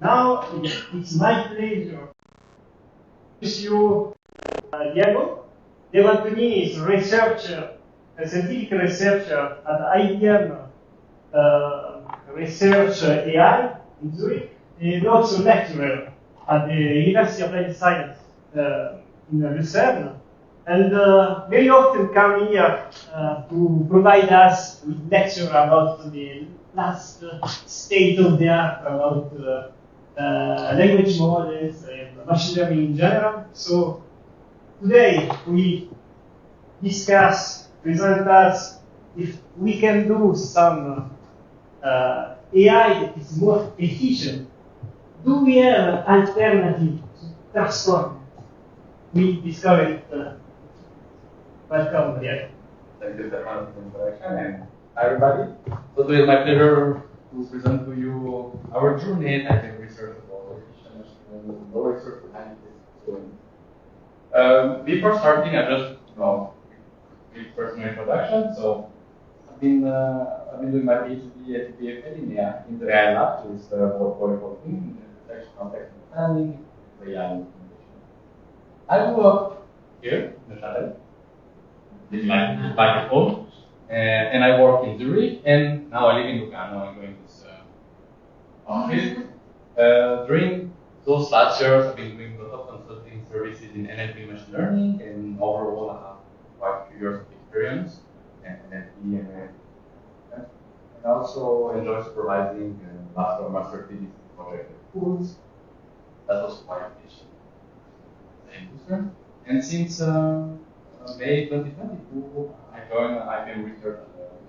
Now it's my pleasure to introduce you Diego. Diego Antognini is a researcher, a scientific researcher at IBM Research AI in Zurich. He is also lecturer at the University of Applied Science in Lucerne. And very often come here to provide us with lecture about the last state of the art about language models and machine learning in general. So today we present us if we can do some AI that is more efficient. Do we have an alternative to transform? We discovered it. Welcome, Diego. Thank you, Stefano, for the introduction, and hi, everybody. So it is my pleasure to present to you our journey in academic research about efficient and low research behind this. Before starting, I just quick personal introduction. So I've been doing my PhD at the Academia in the AI lab with in detection of text understanding, AI implementation. I grew up here in the Channel. With my microphone, and I work in Zurich, and now I live in Lugano. I'm going this office. During those last years, I've been doing a lot of consulting services in NLP machine learning, and overall, I have quite a few years of experience in NLP and also enjoy supervising master thesis project at schools. That was quite efficient. And since May 2022, I joined IBM Research as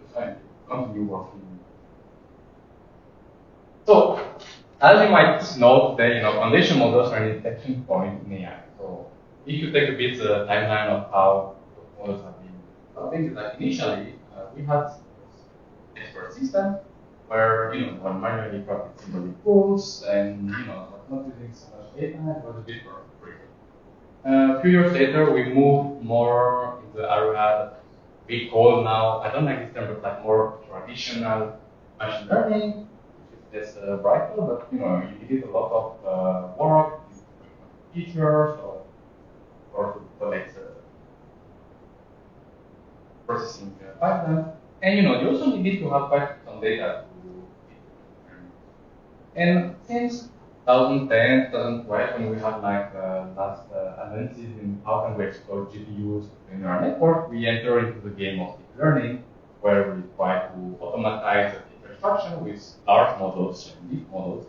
a scientist, continue working. So, as you might know today, foundation models are an inflection point in AI. So, if you take a bit the timeline of how models have been developing, like initially we had expert system where one manually processed single pools and not using so much data, it was a bit more free. A few years later, we moved more in the area that we call now, I don't like this term, but like more traditional machine learning, which is less brighter, but you did a lot of work, features, or to collect processing pipeline. And you also need to have quite some data to and since 2010, 2012, when we had like last advances in how can we exploit GPUs in our network, we enter into the game of deep learning, where we try to automatize the infrastructure with large models and deep models.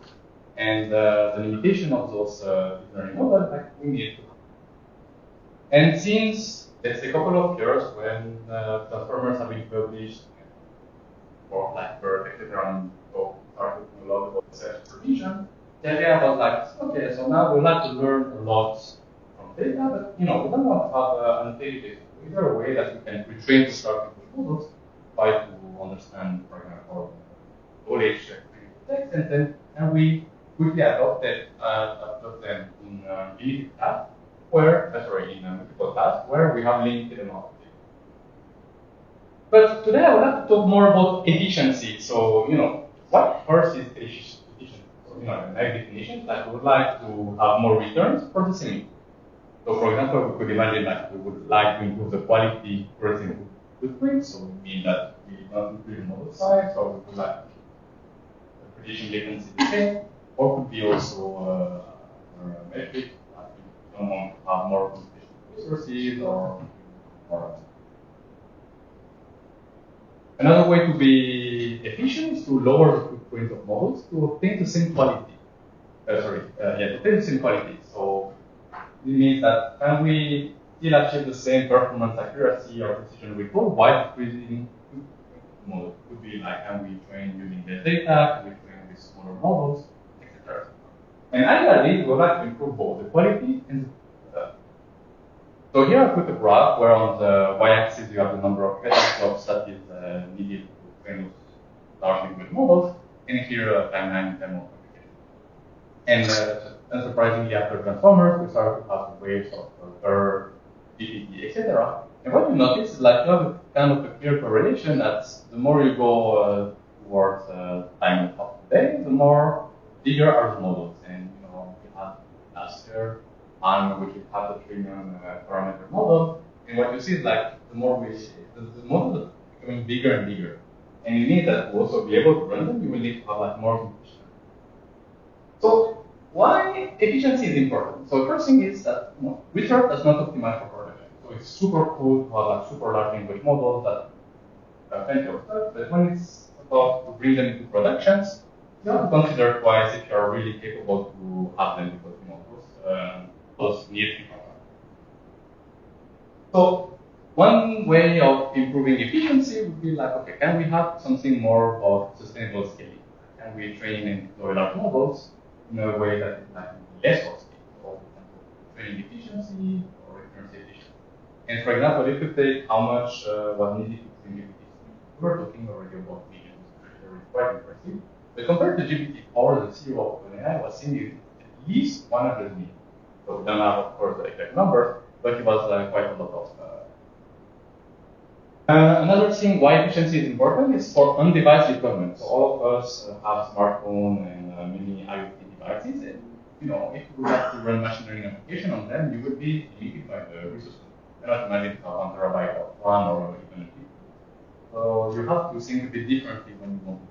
And the limitation of those deep learning models, like we need to. And since it's a couple of years when transformers have been published, or like BERT, etc., and so started to a lot of self supervision. The idea was like, okay, so now we like to learn a lot from data, but we don't want to have an annotated. Is there a way that we can retrain the structure of models, try to understand, for example, knowledge text, and we quickly adopted them in limited tasks, in multiple tasks, where we have limited amount of data. But today I would like to talk more about efficiency. So, what first is efficiency? So, my definition, like we would like to have more returns for the same. So, for example, we could imagine that we would like to improve the quality first in footprint. So, we mean that we don't increase the model size, or we would like the prediction latency the same, or could be also a metric, like we don't want to have more computational resources or another way to be efficient is to lower the footprint of models to obtain the same quality. To obtain the same quality. So it means that can we still achieve the same performance, accuracy, or precision recall while decreasing models? It could be like, can we train using less data? Can we train with smaller models, etc. And ideally, we would like to improve both the quality and the So here I put a graph where on the y-axis you have the number of petaflops that is needed to train large language models, and here a timeline in terms of computation. And unsurprisingly, after transformers, we start to have waves of BERT, GPT, etc. And what you notice is like you have a kind of a clear correlation that the more you go towards time of the day, the more bigger are the models, and we have last year on which we have the trillion parameter model, and what you see is like the more the model is becoming bigger and bigger, and you need that to also be able to run them. You will need to have like more computation. So why efficiency is important? So the first thing is that research does not optimize for production. So it's super cool to have like super large language models that have plenty of stuff, but when it's about to bring them into productions, you have to consider twice if you are really capable to have them, because those need to be. So one way of improving efficiency would be like, okay, can we have something more about sustainable scaling? Can we train and deploy large models in a way that is like less costly? So training efficiency or recurrence efficiency. And for example, if you take how much was needed to train GPT, we're talking already about millions, which is quite impressive. But compared to GPT-4, the CEO of OpenAI was seeing at least 100 million. So we don't have, of course, the exact number, but it was quite a lot of. Another thing why efficiency is important is for on-device deployment. So all of us have smartphone and many IoT devices, and if you would like to run machine learning application on them, you would be limited by the resources. You cannot imagine 1 terabyte of RAM or even a few. So you have to think a bit differently when you want to.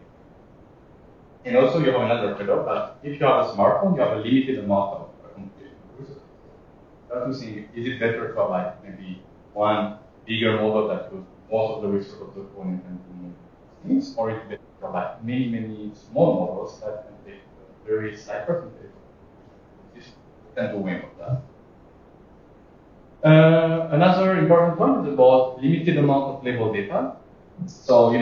And also you have another trade-off that if you have a smartphone, you have a limited amount of computation resources. You have to think, is it better to have like maybe one bigger model that uses most of the resources of the phone and do things, or is it better to have like many small models that can take a very slight percentage of this 10 to 1 of that. Another important one is about limited amount of label data. So,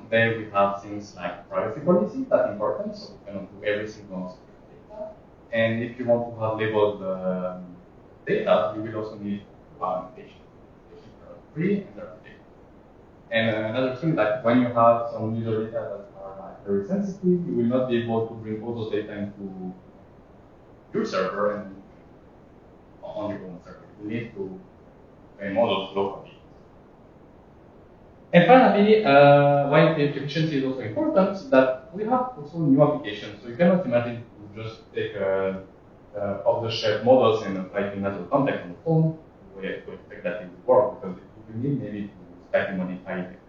there we have things like privacy policy, that's important, so we cannot do everything on data. And if you want to have labeled data, you will also need annotation. Annotations are free and they're free. And another thing, like when you have some user data that are like very sensitive, you will not be able to bring all those data into your server and on your own server. You need to train models locally. And finally, why efficiency is also important is that we have also new applications. So you cannot imagine to just take off-the-shelf models and apply it in another context on the phone. We have to expect that it will work because you need maybe to slightly modify it.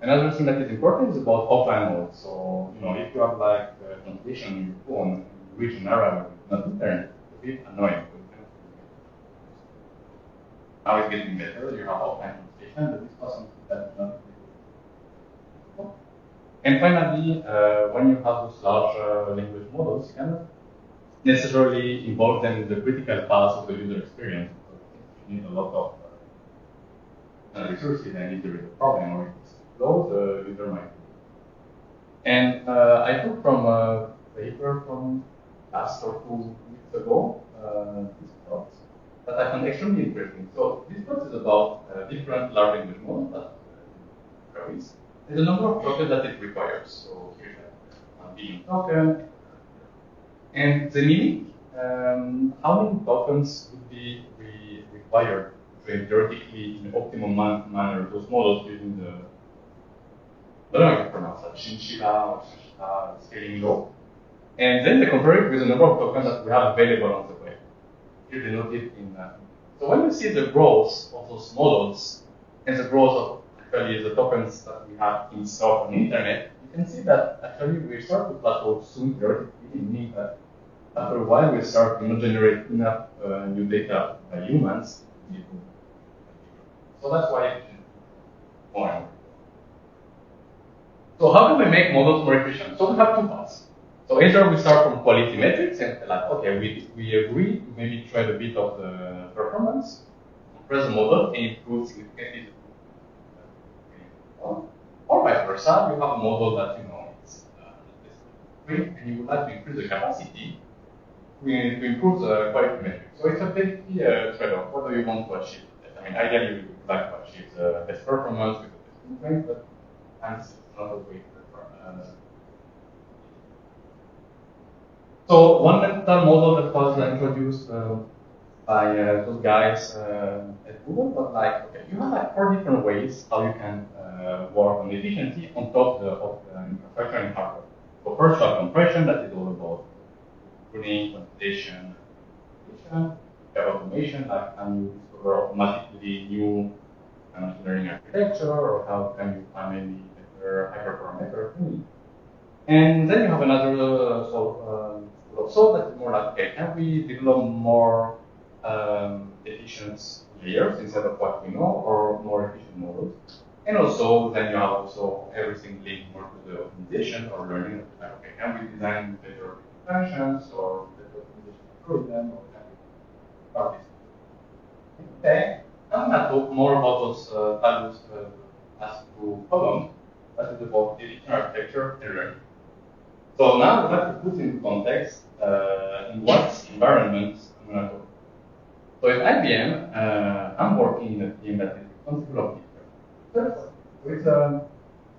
Another thing that is important is about offline mode. So if you have like translation on your phone and you reach an area with not internet, it's a bit annoying. Now it's getting better. You have offline translation, but it's not something that is not. And finally, when you have those large language models, you cannot necessarily involve them in the critical parts of the user experience. You need a lot of resources, and if there is a problem or it's slow, the user might. And I took from a paper from last or 2 weeks ago this plot that I found extremely interesting. So this plot is about different large language models that varies. There's a number of tokens that it requires. So here's a billion token. And the meaning, how many tokens would be required to train theoretically in an optimal manner those models using the, I don't know if you pronounce that, chinchilla or chinchilla scaling law. And then they compare it with the number of tokens that we have available on the web. Here they note it in so when you see the growth of those models and the growth of actually the tokens that we have installed on the internet, you can see that actually we start to plateau soon theoretically, meaning that after a while we start to not generate enough new data by humans. So that's why it's more and more. So how do we make models more efficient? So we have 2 paths. So either we start from quality metrics and like, okay, we agree to maybe try a bit of the performance, compress the model and improve significantly. Or vice versa, you have a model that it's free and you would like to increase the capacity to improve the quality metrics. So it's a big trade-off. What do you want to achieve? I mean, ideally you would like to achieve the best performance with the best movement, but it's not a way to So one mental model that was introduced by those guys at Google was like, okay, you have like 4 different ways how you can work on efficiency on top of the infrastructure and hardware. So first you have compression, that is all about pruning, quantitation, automation, like can you discover automatically new machine learning architecture, or how can you find any better hyperparameter tuning. And then you have another school of thought that is more like, okay, can we develop more efficient layers instead of what we know, or more efficient models? And also, then you have also everything linked more to the optimization or learning. Like, okay, can we design better functions or better optimization algorithm, or can we start this? Okay, I'm going to talk more about those values as to problems, that is about efficient architecture and learning. So now I'd like to put into context in what environment I'm going to talk. So at IBM, I'm working in a team that is responsible of features. So it's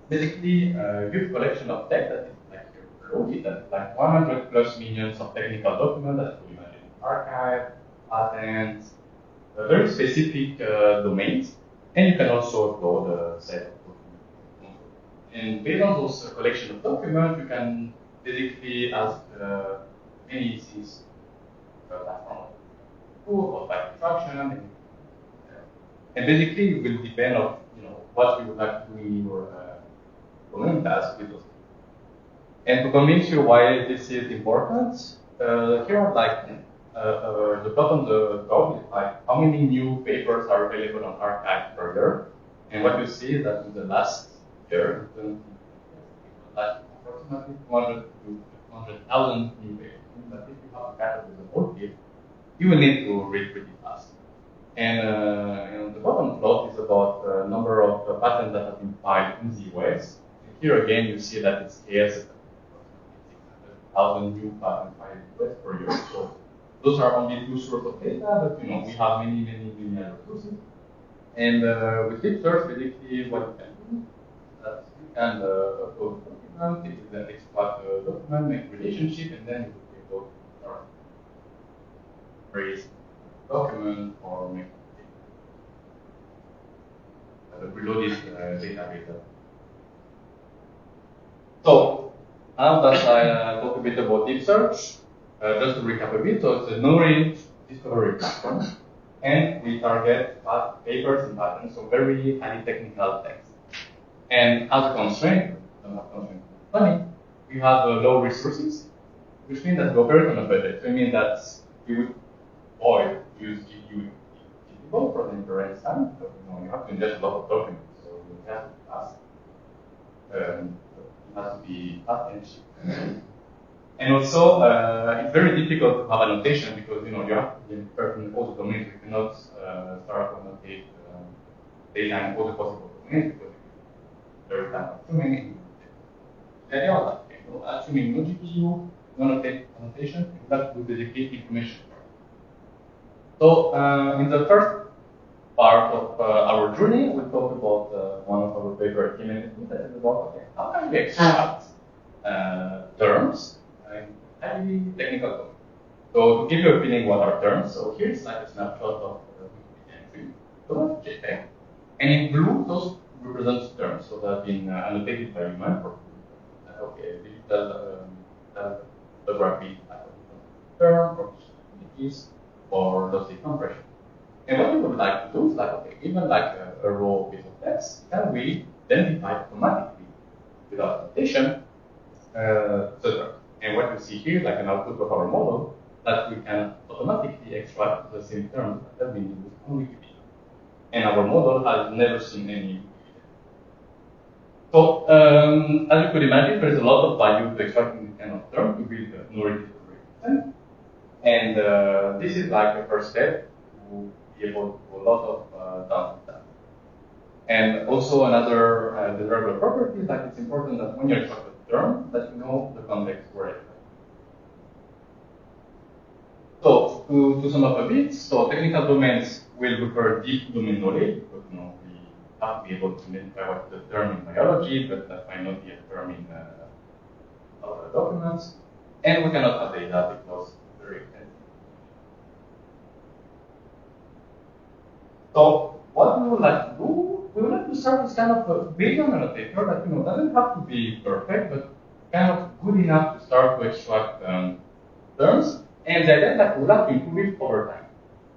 basically a huge collection of tech that is like loaded, that's like 100 plus millions of technical documents that you imagine archive, patents, very specific domains, and you can also upload a set of documents. And based on those collection of documents, you can basically ask many things from or by instruction, and basically it will depend on what you would like to do in your domain task with those. And to convince you why this is important, here are like the bottom the graph is like how many new papers are available on archive per year, and what you see is that in the last year, like approximately 200 to 200,000 new papers. But if you have a category with a whole field, you will need to read pretty fast. And the bottom plot is about the number of patents that have been filed in the US. And here again, you see that it scales at approximately 600,000 new patents filed in the US per year. So those are only two sources of data, but we have many other sources. And with deep search, basically what you can do is that you can upload a document, it will then extract the document, make a relationship, and then you will be able to start raise document or make reload this database. So now that I talked a bit about deep search, just to recap a bit, so it's a no-range discovery platform, and we target papers and patents, so very highly technical text. And as a constraint, we have low resources, which means that we operate on a budget. So it means that we would use GPU for the inference time, but you have to ingest a lot of documents, so you have to fast. It has to be fast and cheap. And also, it's very difficult to have annotation because you have to be perfect in all the domains. You cannot start to annotate data in all the possible domains because there is too many. The idea of that, assuming no GPU, no annotation, you have to dedicate information. So in the first part of our journey, we talked about one of our favorite images that is about how can we extract terms in highly technical code. So to give you a feeling what are terms, so here's like a snapshot of Wikipedia entry. So that's JPEG. And in blue, those represent terms, so that have been annotated by human for okay, digital photography term or images or lossy compression. And what we would like to do is like, okay, even like a raw piece of text, can we identify automatically without annotation the term? And what you see here, like an output of our model, that we can automatically extract the same terms that have been used on Wikipedia. And our model has never seen any Wikipedia. So, as you could imagine, there is a lot of value to extracting this kind of term to build a knowledge system. And this is like the first step to be able to do a lot of downtime. And also another desirable property is that it's important that when you extract a term, that you know the context where it's. So to sum up a bit, so technical domains will require deep domain knowledge because we have to be able to identify what the term in biology, but that might not be a term in other documents. And we cannot have data because it's very expensive. So what we would like to do, we would like to start this kind of a build-on annotator that doesn't have to be perfect, but kind of good enough to start to extract terms, and the idea that we would like to improve it over time.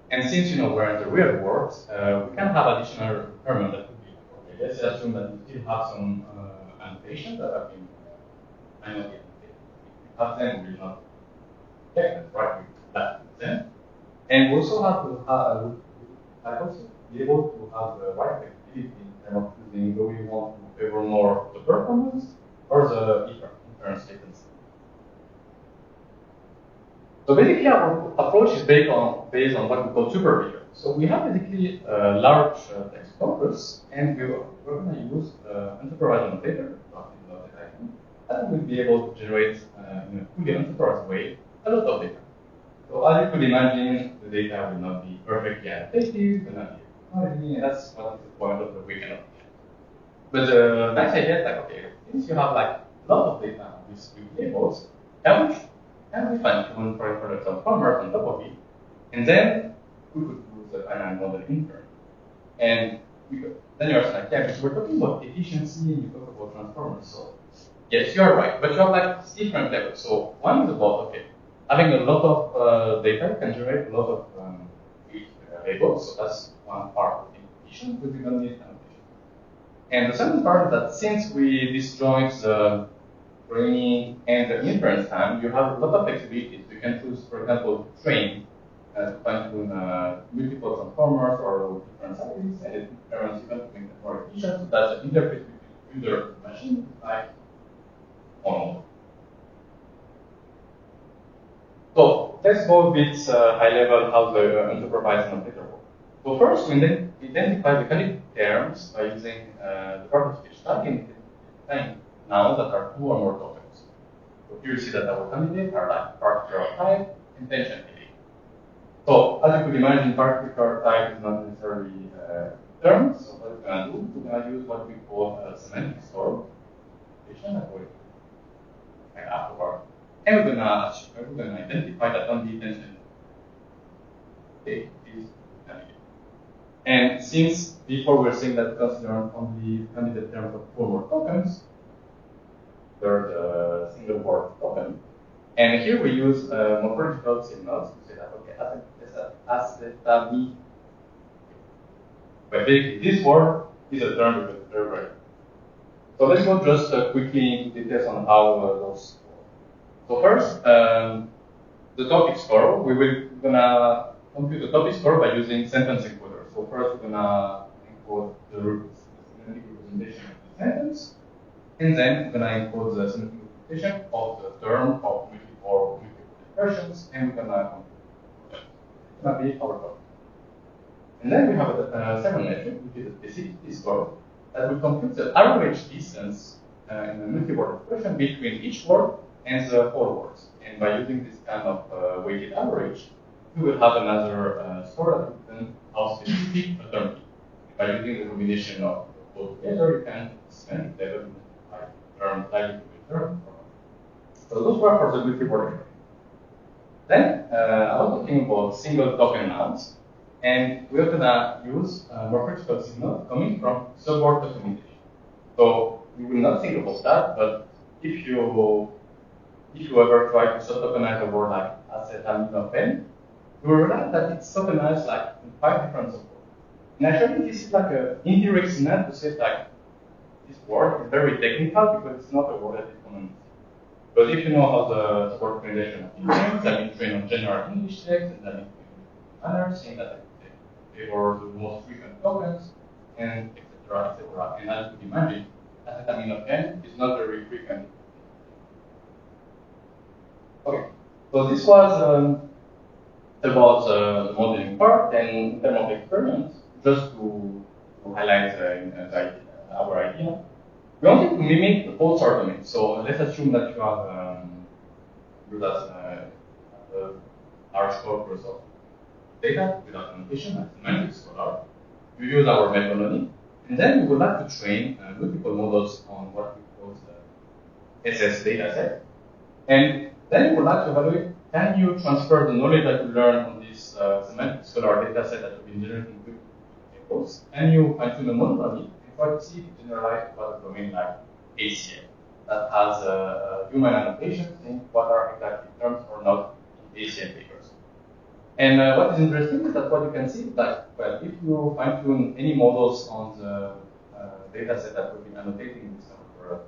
And since we're in the real world, we can have additional requirements that could be okay. Let's assume that we still have some annotations that have been manually annotated. If we have them, we will not check that right with that them. And we also have to be able to have the right flexibility in terms of choosing do we want to favor more the performance or the inference latency. So basically, our approach is based on what we call supervision. So we have basically a large text corpus, and we're going to use unsupervised annotator that will be able to generate in a fully unsupervised way a lot of data. So as you could imagine, the data will not be perfectly annotated, will not be quality, and that's what is the point of the weekend application. But the nice idea is like, okay, since you have like a lot of data with labels, can we fine-tune for the transformers on top of it, and then we could use the finite model inference. And then you're like, yeah, because we're talking about efficiency and you talk about transformers. So yes, you are right, but you have like different levels. So one is about, okay, having a lot of data can generate a lot of labels, so that's one part of the efficient, but we don't need annotation. And the second part is that since we disjoint the training and the inference time, you have a lot of flexibility. So you can choose, for example, train to fine-tune multiple transformers or different sizes, and inference even to make it more efficient. So that's the interface between user and machine, like on. So let's go a bit high level how the unsupervised annotator works. So first, we identify the candidate terms by using the part of speech tag and identifying nouns that are 2 or more tokens. So here you see that our candidates are like particular type, intention ID. So as you could imagine, particular type is not necessarily terms. So what we're going to do, we're going to use what we call a semantic store. And we're going to identify that on the intention is candidate. And since before we're saying that consider only candidate terms of 4 more tokens, there's a single word token. And here we use morphological signals to say that, okay, as me. But this word is a term because it's very rare. So let's go just quickly into details on how those work. So first, the topic score, we're gonna compute the topic score by using sentence encoder. So first, we're gonna encode the semantic representation of the sentence, and then we're gonna encode the semantic representation of the term of multiple expressions, and we're gonna compute it. It's gonna be our topic. And then we have a second metric, which is the specificity score, that will compute the average distance in a multi-word expression between each word and the whole words. And by using this kind of weighted average, we will have another score that will then how specific a term is. By using the combination of both together, you can spend level by term, value to term. So those were for the multi-word expression. Then I was talking about single token nouns. And we're going to use morphological signal coming from subword tokenization. So we will not think about that, but if you ever try to sub-tokenize a word like acetaminophen, you will realize that it's tokenized like in 5 different subwords. And actually, this is like an indirect signal to say like this word is very technical because it's not a word that is common. But if you know how the word tokenization has been trained, that been trained on general English text, and that been trained saying that or the most frequent tokens, and etc. etc. And as you can imagine, acetaminophen is not very frequent. Okay, so this was about the modeling part, and in terms of experiments, just to highlight our idea, we wanted to mimic the whole sort domain. So let's assume that you have a large corpus of data without annotation, like semantic scholar. You use our methodology, and then we would like to train multiple models on what we call the SS dataset. And then we would like to evaluate, can you transfer the knowledge that you learn on this semantic scholar dataset that you've been generating with tables, and you fine-tune the methodology and try to see if it generalize about a domain like ACL that has human annotations in what are exactly terms or not ACM papers. And what is interesting is that what you can see is that, well, if you fine-tune any models on the data set that we've been annotating this number,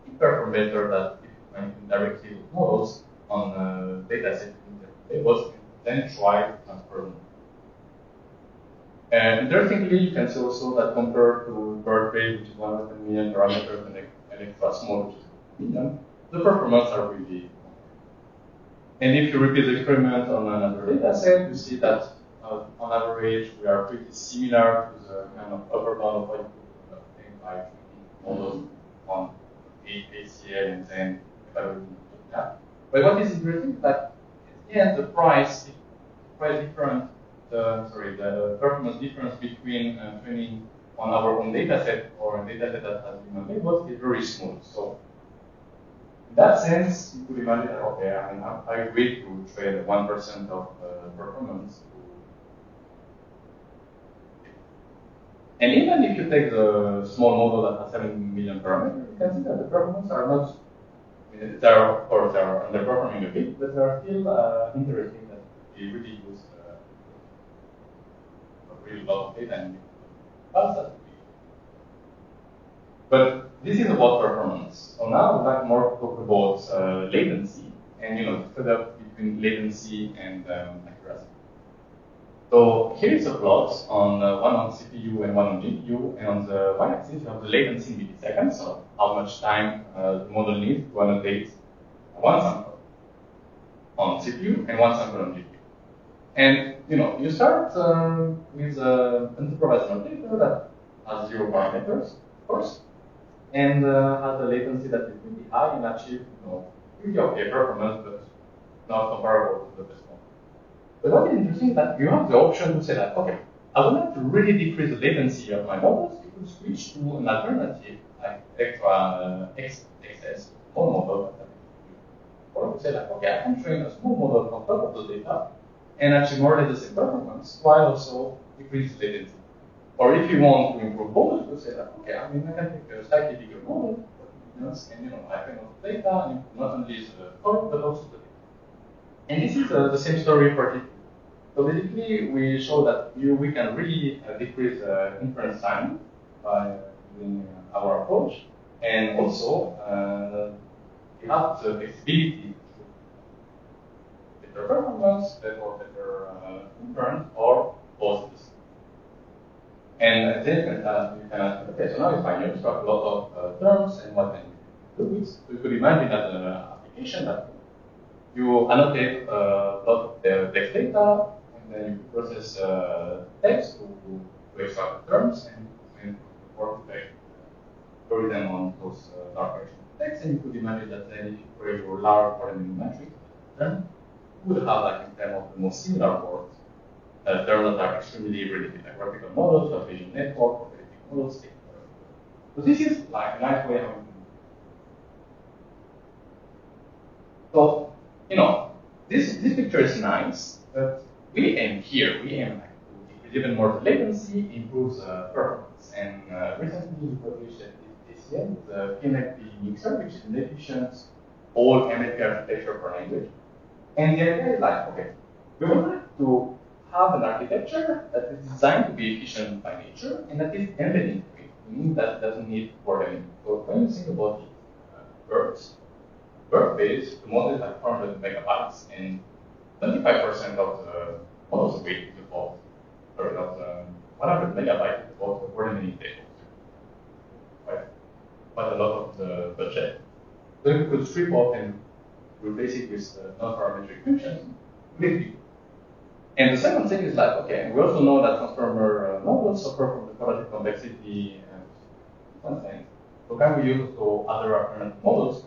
it performs better than if you fine-tune directly with models on data set in the tables and then try to transfer them. And interestingly, you can see also that compared to birth rate, which is 100 million parameters, and extra small, which is 1 million, the performance are really. And if you repeat the experiment on another data set, you see that on average we are pretty similar to the kind of upper bound of what you could obtain by models on ACL and then evaluating that. But what is interesting is that at the end the price is quite different. The performance difference between training on our own data set or a data set that has been labeled is very small. So in that sense, you could imagine that, okay, I agree to trade 1% of performance. And even if you take the small model that has 7 million parameters, you can see that the performance are not, of course, they are underperforming a bit, but they are still interesting that they really use a really lot of data and pass that. But this is about performance. So now I'd like more to talk about latency and the trade-off between latency and accuracy. So here is a plot on one on CPU and one on GPU, and on the y-axis you have the latency in milliseconds, so how much time the model needs to annotate one sample on CPU and one sample on GPU. And you start with an unsupervised annotator that has 0 parameters, of course, and has a latency that is really high and achieve pretty okay performance, but not comparable to the best one. But what is interesting is that you have the option to say that, okay, I would like to really decrease the latency of my models. You could switch to an alternative like extra XS, small model, or to say like, okay, I can train a small model on top of the data and achieve more or less the same performance while also decrease latency. Or if you want to improve both, you say that, okay, I can take a slightly bigger model, and I can also data and not only the code, but also the data. And this is the same story for GPU. So basically, we show that we can really decrease inference time by using our approach, and also we have the flexibility to better performance, or better inference, or both. And then you can ask, okay, so now it's fine, you have a lot of terms, and what can you do with? So you could imagine that an application that you annotate a lot of the text data, and then you process text to extract the terms, and then work to query them on those large versions of text. And you could imagine that then if you query your large ordinary metric, then you would have, like, in terms of the most similar words, terms that are extremely related, like graphical models, or vision network, or predictive models. So this is like a nice way of. So this picture is nice, but we aim here. We aim like to decrease even more the latency, improve the performance. And recently we published at ACM the PMFP mixer, which is an efficient all MLP architecture for language. And the idea is like, okay, we would like to have an architecture that is designed to be efficient by nature and that is embedded into it, meaning that it doesn't need programming. So when you think about birth base, the model is like 400 megabytes, and 25% of the model's weight is about, of the 100 megabytes is about the ordinary tables. Right? But a lot of the budget. So if we could strip off and replace it with non-parametric functions, and the second thing is like, okay, we also know that transformer models suffer from the quadratic complexity and different things. So can we use also other alternative models?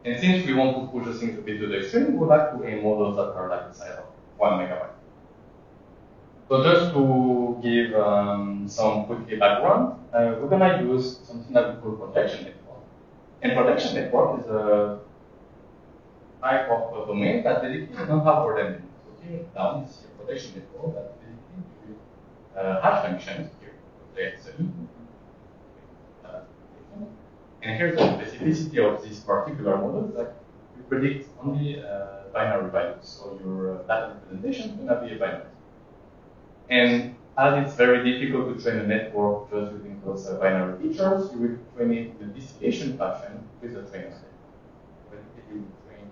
And since we want to push the things a bit to the extreme, we would like to aim models that are like the size of 1 megabyte. So just to give some quick background, we're going to use something that we call projection network. And projection network is a type of domain that basically don't have ordering. So here down is your projection network that basically gives hash functions here. Projects and here's the specificity of this particular model that we predict only binary values. So your data representation is going to be a binary. And as it's very difficult to train a network just using those binary features, you will train it in a distillation fashion with a trainer set. Basically, you will train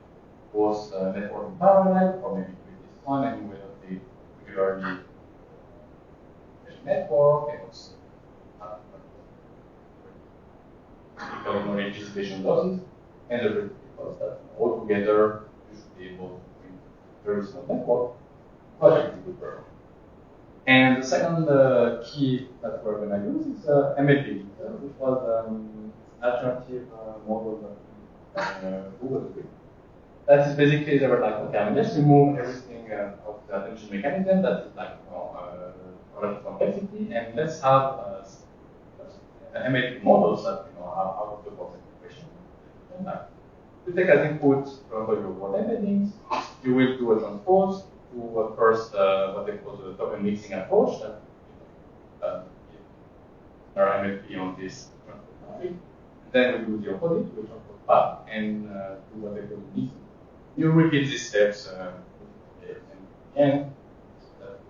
both network in parallel, or maybe with this one, and you will have the regularly network, and also typical knowledge distillation losses, and the result because that all together you should be able to train very small network, project is good work. And the second key that we're going to use is MLP, which was alternative model that Google did. That is basically they were like, okay, let's remove everything of the attention mechanism that is like a lot of complexity, and let's have MLP models that have out of the box integration. You take as input for your word embeddings, you will do a transpose to first what they call the token mixing approach that our MLP on this transpose. Then we do the opposite, we transpose back and do what they call mixing. You repeat these steps and in the end,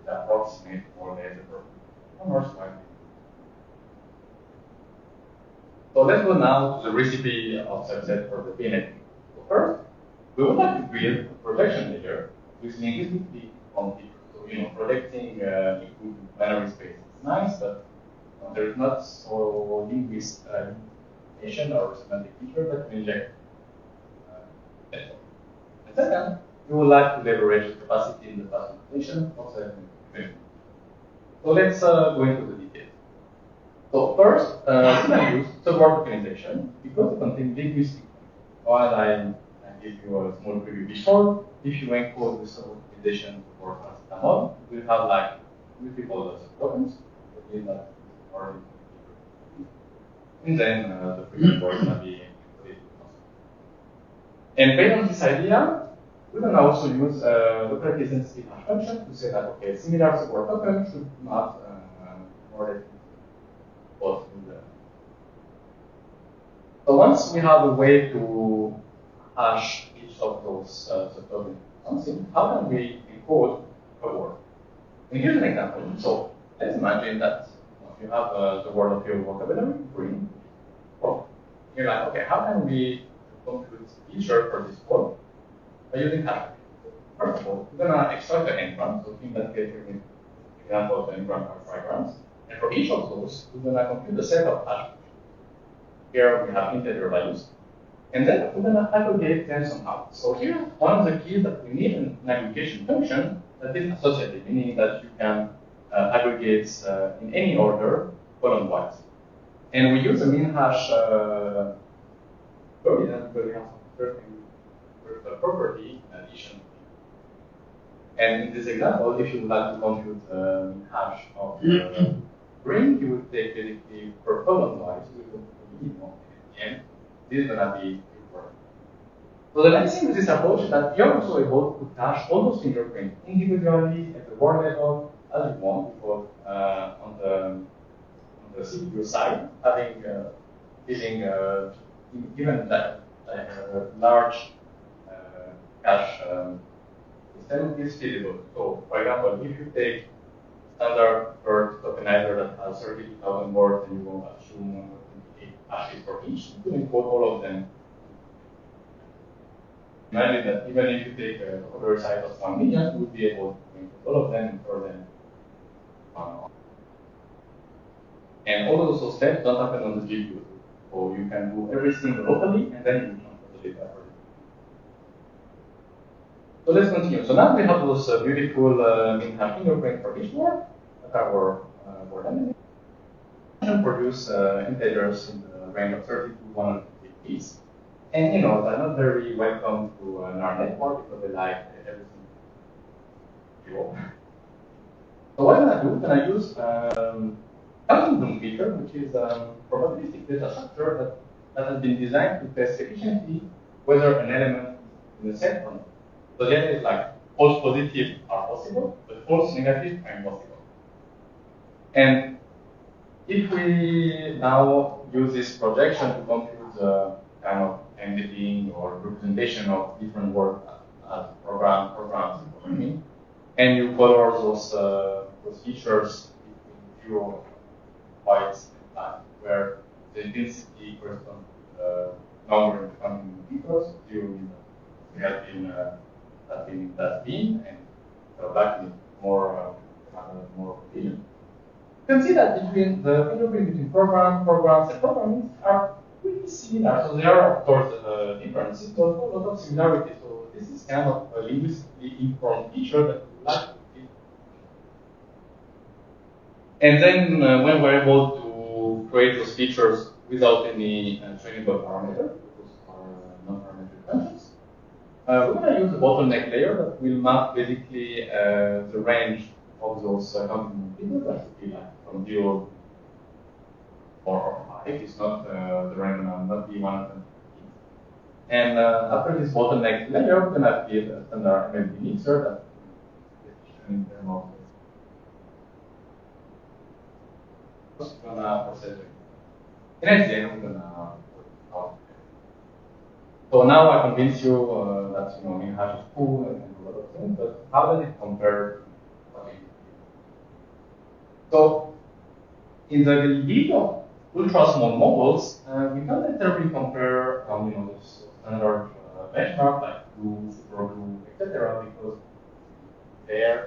that approximate more or less the performance. So let's go now to the recipe of success for the PNP. So first, we would like to build a projection layer with linguistically on people. So projecting include binary space is nice, but there is not so linguist information or semantic feature that can inject network. And second, we would like to leverage the capacity in the fast notation of the PNP. So let's go into the details. So first, we're going to use subword tokenization because it contains linguistic. While I gave you a small preview before, if you encode the subword tokenization for paracetamol, you will have like multiple tokens. And then the preview word will be encoded. And based on this idea, we can also use locality sensitive hash function to say that okay, similar subword token should not more than both in the. So once we have a way to hash each of those subtokens something, how can we encode a word? And here's an example. So let's imagine that you have the word of your vocabulary, green. Well, you're like, okay, how can we compute feature for this word by using hash? First of all, we're gonna extract the n-gram. So in that case, we're example of the n-gram are trigrams. And for each of those, we're going to compute a set of hash. Here we have integer values. And then we're going to aggregate them somehow. So here, one of the keys that we need an aggregation function that is associative, meaning that you can aggregate in any order, column-wise. And we use a min hash because we have some certain property addition. And in this example, if you would like to compute the min hash of green, you would take basically per column wise, you would at the end, this is going to be important. So the nice thing with this approach is that you're also able to cache all those fingerprints individually at the word level as you want, because on the CPU side, having given that large cache system is feasible. So for example, if you take standard word tokenizer that has 32,000 words and you want to assume 128 hashes for each, you can encode all of them. Imagine that even if you take a vocabulary size of 1 million, you would be able to encode all of them and store them. And all of those steps don't happen on the GPU. So you can do everything locally and then you transfer the data. So let's continue. So now we have those beautiful min hash fingerprint for each word that our word embedding. And produce integers in the range of 30 to 150. And they're not very welcome to our network because they like everything. So what I'm going to do? I'm going to use Antognini feature, which is a probabilistic data structure that has been designed to test efficiently whether an element is in a set or not. So the idea is like false positive are possible, but false negative are impossible. And if we now use this projection to compute the kind of embedding or representation of different words as and you color those features between 0 bytes and time, where the intensity corresponds to the number in the counting meters, 0 has been, and the black is more precision. You can see that between the fingerprint between programs and programming are pretty similar. So there are, of course, differences, but a lot of similarities. So this is kind of a linguistically informed feature that we like to keep. And then when we're able to create those features without any trainable parameter, those are non-parametric functions, we're going to use a bottleneck layer that will map basically the range of those counting figures. That should be like from 0 or 5. It's not the random, not the 1 of them. And after this bottleneck layer, we're going to create a standard MLB mixer that in terms of going to process it. And at the end, we're going to put it out. So now I convince you that hash is cool and a lot of things, but how does it compare to what we do? So in the availability of ultra small models, we can't necessarily compare those standard benchmark like Glue, SuperGlue, etc. because there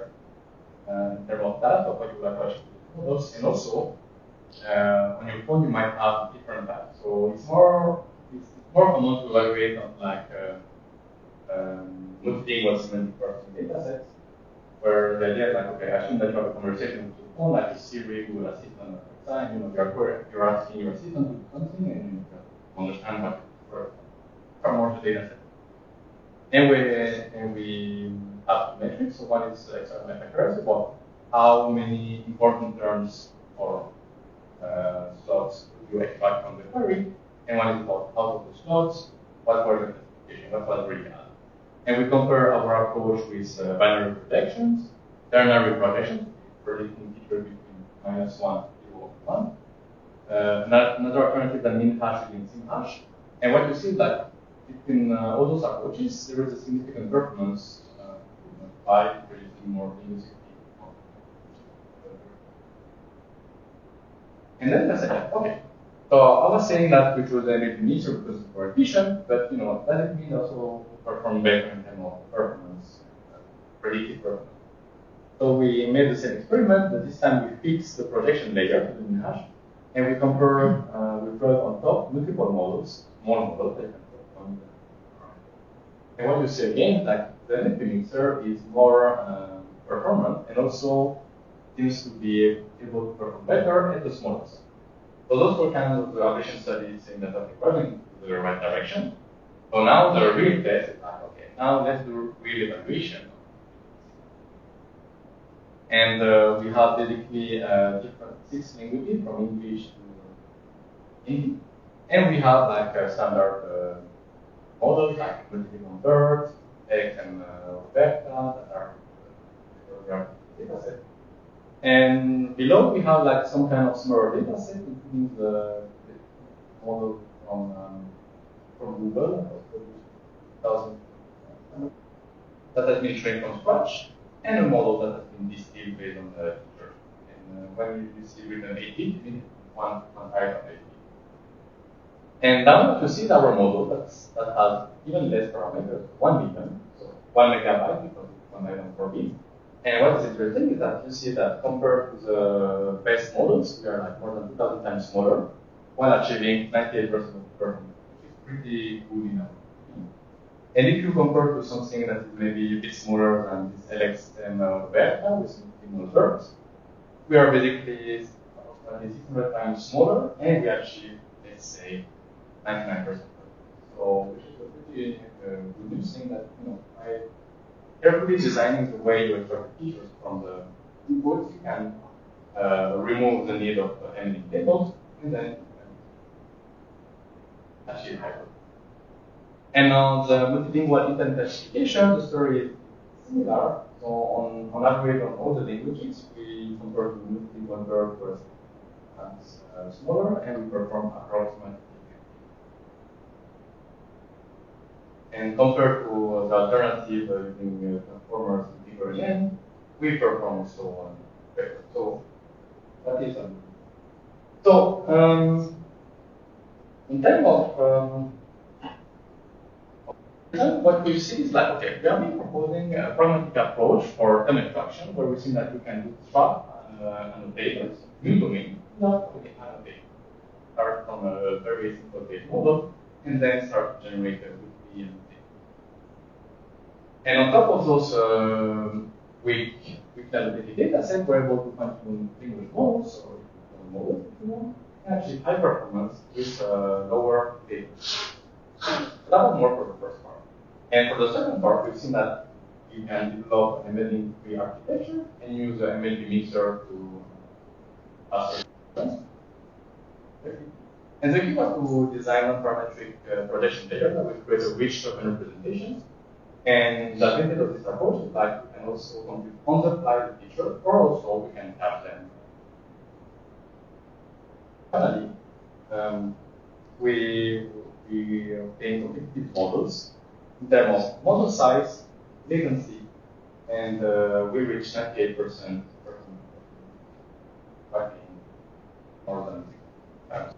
in terms of data of what you like models, and also on your phone you might have different types. So it's more common to evaluate on like multilingual semantic processing data sets, where the idea is like, okay, assume that you have a conversation with your phone, like a Siri, Google Assistant, you're asking your assistant to do something, and you can understand what from more the data set. And we have two metrics. So one is extract accuracy, about how many important terms or slots you extract from the query, and one is about out of the slots, what were the classification, what was really bad. And we compare our approach with binary projections, ternary projections, predicting features between -1, 0, and 1. Another alternative than min hash is sim hash. And what you see is that between all those approaches, there is a significant performance by predicting more linguistic. And then that's it. Okay. So I was saying that we chose an mixer because it's more efficient, but does it mean also perform better in terms of performance, predictive performance? So we made the same experiment, but this time we fixed the projection layer to the min hash, and we compare, we plug on top multiple models, small models that can perform. And what you see again, like the NLP mixer is more performant and also seems to be able to perform better at the smaller size. So those were kind of the validation studies saying that we're going in the right direction. So now the real test is like, okay, now let's do real evaluation. And we have basically different 6 languages from English to Hindi. And we have like a standard models like multi-convert, X and vector that are data set. And below we have like some kind of smaller data set, including the model from Google, that has been trained from scratch, and a model that has been distilled based on the feature. And when you see written 80, it means one type of 80. And now you see our model that has even less parameters, 1 million, so 1 megabyte because it's 1 item per bit. And what is interesting is that you see that compared to the best models, we are like more than 2,000 times smaller, while achieving 98% of performance, which is pretty good enough. And if you compare to something that is maybe a bit smaller than this LXM beta with minimal terms, we are basically 600 times smaller, and we achieve, let's say, 99%. So, which is a pretty good news thing that by carefully designing the way you extract features from the inputs, you can remove the need of handling tables, and then achieve hyper. And on the multilingual intent classification, the story is similar. So on average, on all the languages, we compare to multilingual verb as smaller, and we perform approximately. And compared to the alternative using transformers and bigger again, we perform so on. So that is so in terms of what we see is like, okay, we have been proposing a pragmatic approach for term extraction where we see that we can bootstrap annotators, new domain, not really annotate. Start from a very simple base model and then start to generate a weekly annotator. And on top of those weak annotated data set, we're able to fine-tune language models or models if you want, and achieve high performance with lower data. That was more for the first part. And for the second part, we've seen that you can develop embedding tree architecture and use the MLP mixer to assert. And the key was to design a parametric projection layer that will create a rich token representation. And the benefit of this approach is that we can also compute on the fly the feature, or also we can have them. Finally, we obtain competitive models in terms of model size, latency, and we reach 98% tracking more than 6 times.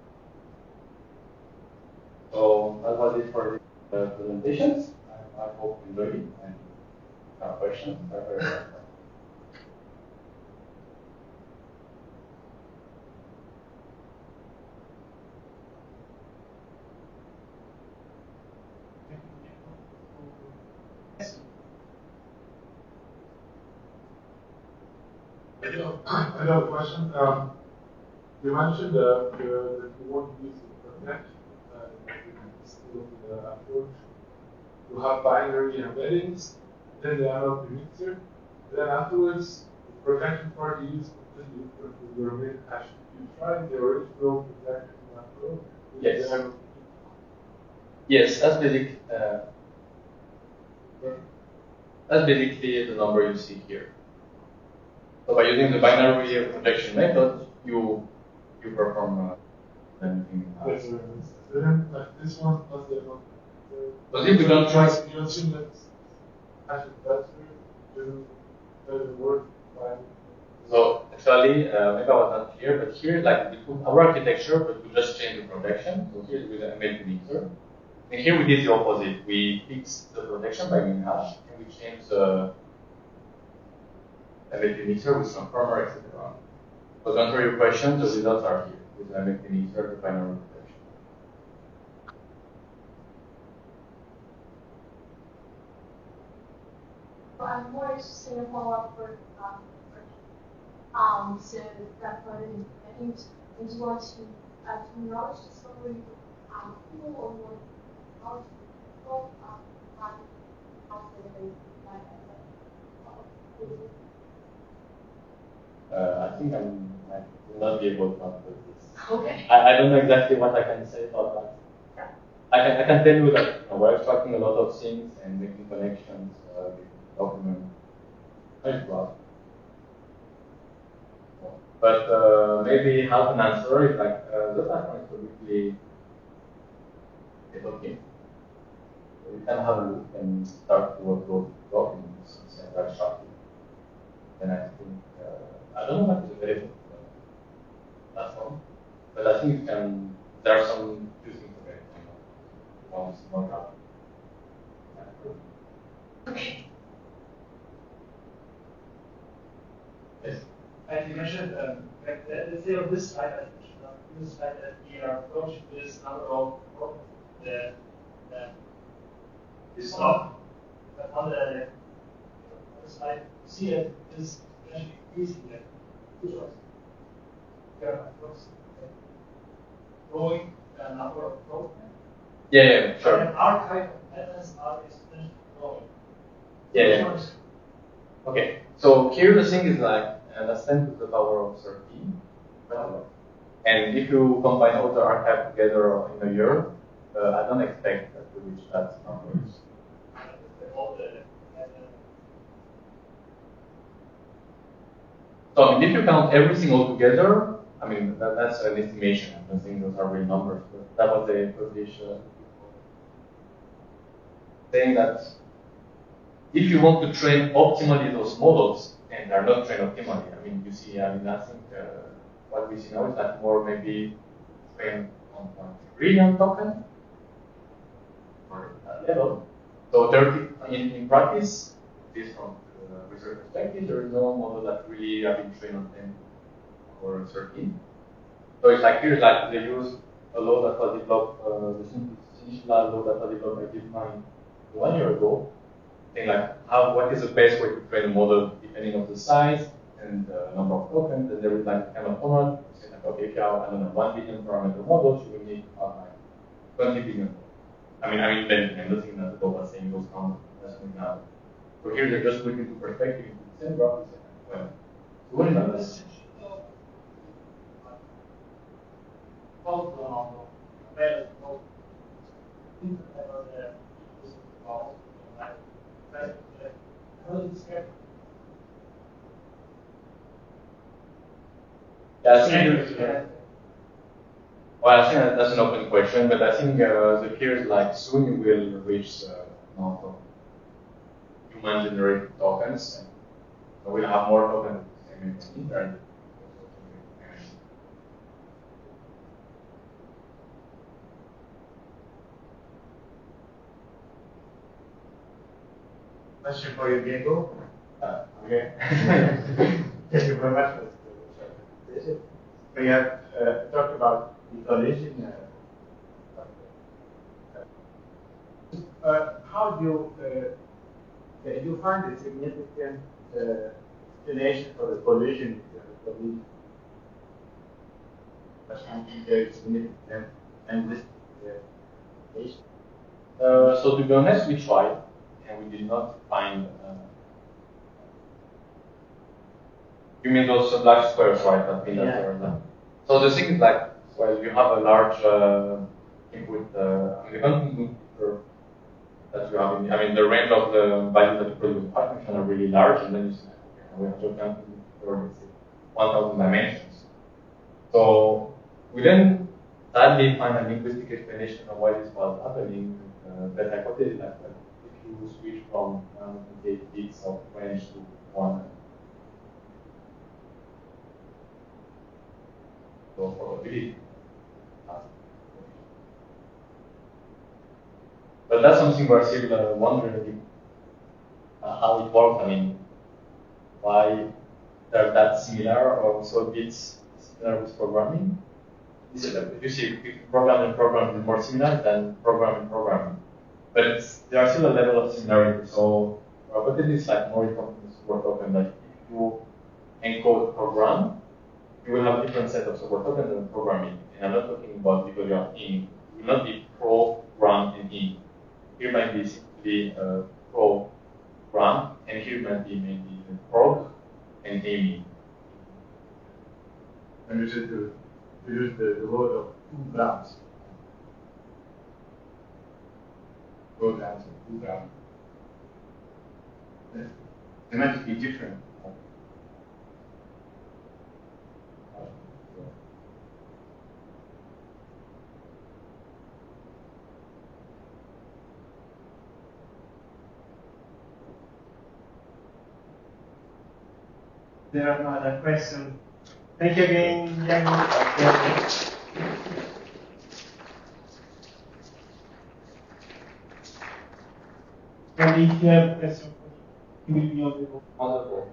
So that was it for the presentations. I hope you enjoyed it and have questions. I have a question. You mentioned that you want to use the connect still the approach to have binary embeddings, then the MLP mixer, then afterwards the projection part you use completely different with your main hash. You tried the original projection approach with yes. the MLP. Yes, that's basically the number you see here. So by using the binary projection method, you perform anything. Yes, then like this one plus the MLP. But if we don't try, you assume that hash is better, then doesn't work. so actually, maybe I was not clear, but here, like we took our architecture, but we just changed the projection. So here with the MLP mixer, and here we did the opposite. We fixed the projection by min hash, and we changed the MLP mixer with some firmware, etc. So to answer your question, the results are here with the MLP mixer, the binary projection. I'm more interested in follow-up for so that part in embedding, and you want to do knowledge discovery pool or more knowledge pool, I think I will not be able to answer this. Okay. I don't know exactly what I can say about that. I can tell you that we're extracting a lot of things and making connections with documents. But maybe half an answer is like the platform is completely okay. So you can have a look and start to upload documents and start extracting. Then I think I don't know what is available for the platform, but I think you can. There are some using for it. One small app. Okay. Yes. And you mentioned, let's say on this slide, I mentioned on this slide that we are approaching this number of this one, but on the slide, you see that this actually increasing the choice. We are growing the number of programs. Yeah, sure. And archive of patterns are exponentially growing. Yeah. Okay. So here the thing is like that's 10 to the power of 13. And if you combine all the archive together in a year, I don't expect that to reach that number. So I mean, if you count everything all together, I mean that's an estimation. I don't think those are real numbers, but that was a published saying that if you want to train optimally those models and they're not trained optimally. I mean, you see, I think what we see now is that more maybe trained on 1 trillion token for that level. So in practice, this from the research perspective, there is no model that really have been trained on 10 or 13. So it's like here's like they use a law that was developed, the simplest law that was developed by DeepMind 1 year ago, saying like what is the best way to train a model depending on the size and the number of tokens, and there is like kind of formula saying like, okay, if you have, I don't know, 1 billion parameter models, you will need like 20 billion. I'm not saying that the dog was saying those numbers, that's not now. So here they're just looking to perspective into the same graph, well, so what is that? Well, I think that's an open question, but I think the peers like soon will reach the amount of human-generated tokens, and so we'll have more tokens in the internet. Question for you, Diego. Okay. Thank you very much for the presentation. We have talked about the collision. How do you find a significant explanation for the collision? Very significant and this So to be honest, we tried, and we did not find. You mean those large squares, right? That yeah. So the thing is like, well, you have a large input, the input curve that you have in, the range of the values that you produce with Python function are really large, and then you say, okay, we have to count for 1,000 dimensions. So we then sadly find a linguistic explanation of why this was happening, but hypothesis that if you switch from 128 bits of range to 1. So probability. But that's something we're still wondering how it works. I mean, why they're that similar or so a bit similar with programming. You see, if program and program is more similar than program and programming. But there are still a level of similarity. So probability is like more important support token. Like if you encode program, you will have different set of support tokens than programming. And I'm not talking about because you are in. You will not be program and in. Here might be simply program, and here might be maybe prog and aiming. And you said to use the word of 2 grams. Programs of 2 grams. They might be different. There are no other questions. Thank you again, Diego. And if you have a question, you will be on the Wonderful.